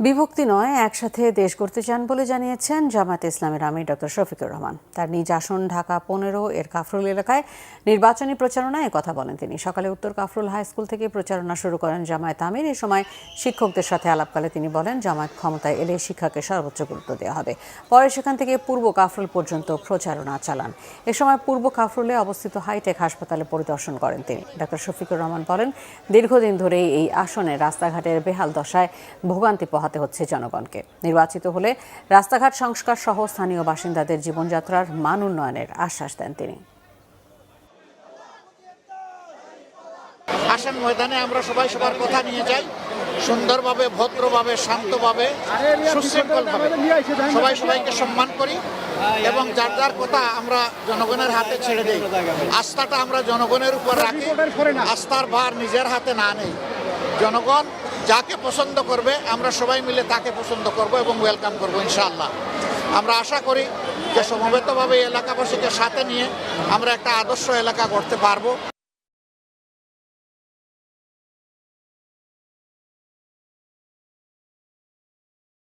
বিভক্তি নয়, একসাথে দেশ গড়তে চান বলে জানিয়েছেন জামায়াতে ইসলামের আমির ডক্টর শফিকুর রহমান। তার নিজ আসন ঢাকা 15 এর কাফরুল এলাকায় নির্বাচনী প্রচারণায় কথা বলেন তিনি। সকালে উত্তর কাফরুল হাই স্কুল থেকে প্রচারণা শুরু করেন জামায়াত আমির। এ সময় শিক্ষকদের সাথে আলাপকালে তিনি বলেন, জামায়াত ক্ষমতায় এলে শিক্ষাকে সর্বোচ্চ গুরুত্ব দেওয়া হবে। পরে সেখান থেকে পূর্ব কাফরুল পর্যন্ত প্রচারণা চালান। এ সময় পূর্ব কাফরুলে অবস্থিত হাইটেক হাসপাতালে পরিদর্শন করেন তিনি। ডক্টর শফিকুর রহমান বলেন, দীর্ঘদিন ধরেই এই আসনে রাস্তাঘাটের বেহাল দশায় ভোগান্তি পোহাতে হচ্ছে জনগণকে। নির্বাচিত হলে রাস্তাঘাট সংস্কার সহ স্থানীয় বাসিন্দাদের জীবনযাত্রার মান উন্নয়নের আশ্বাস দেন তিনি। আসন ময়দানে আমরা সবাই সবার কথা নিয়ে যাই, সুন্দরভাবে, ভদ্রভাবে, শান্তভাবে, সুশৃঙ্খলভাবে সবাই সবাইকে সম্মান করি এবং যার যার কথা আমরা জনগণের হাতে ছেড়ে দিই। আস্থাটা আমরা জনগণের উপর রাখি, আস্থার ভার নিজের হাতে না নেই। জনগণ যাকে পছন্দ করবে আমরা সবাই মিলে তাকে পছন্দ করব এবং ওয়েলকাম করব ইনশাআল্লাহ। আমরা আশা করি যে সমবেতভাবে এলাকাবাসীকে সাথে নিয়ে আমরা একটা আদর্শ এলাকা গড়তে পারবো।